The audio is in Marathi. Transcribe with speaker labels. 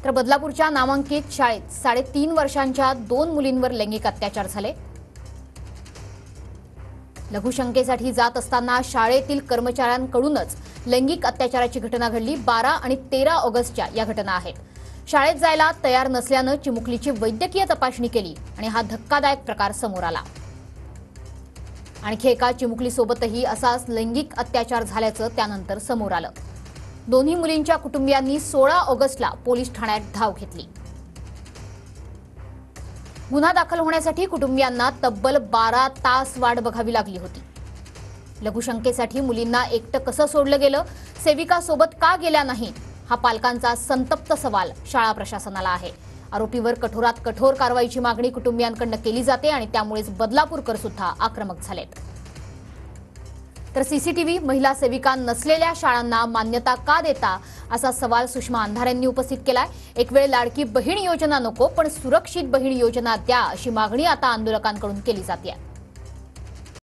Speaker 1: तर बदलापूरच्या नामांकित शाळेत 3.5 वर्षांच्या 2 मुलींवर लैंगिक अत्याचार झाले। लघुशंकेसाठी जात असताना शाळेतील कर्मचाऱ्यांकडूनच लैंगिक अत्याचाराची घटना घडली। 12 आणि 13 ऑगस्टच्या या घटना आहेत। शाळेत जायला तयार नसल्याने चिमुकलीची वैद्यकीय तपासणी केली आणि हा धक्कादायक प्रकार समोर आला। आणखी एका चिमुकलीसोबतही असाच लैंगिक अत्याचार झाल्याचं त्यानंतर समोर आलं। दोन्ही मुलींच्या कुटुंबियांनी 16 ऑगस्टला पोलीस ठाण्यात धाव घेतली। गुन्हा दाखल होण्यासाठी कुटुंबियांना तब्बल 12 तास वाट बघावी लागली होती। लघुशंकेसाठी मुलींना एकटं कसं सोडलं गेलं, सेविका सोबत का गेल्या नाहीत, हा पालकांचा संतप्त सवाल शाळा प्रशासनाला आहे। आरोपीवर कठोरात कठोर कारवाईची मागणी कुटुंबियांकडून केली जाते आणि त्यामुळेच बदलापूरकर सुद्धा आक्रमक झालेत। तर सीसीटीव्ही महिला सेविका नसलेल्या शाळांना मान्यता का देता, असा सवाल सुषमा अंधारे यांनी उपस्थित केलाय। एक वेळ लाडकी बहीण योजना नको, पण सुरक्षित बहीण योजना द्या, अशी मागणी आता आंदोलकांकडून केली जाते।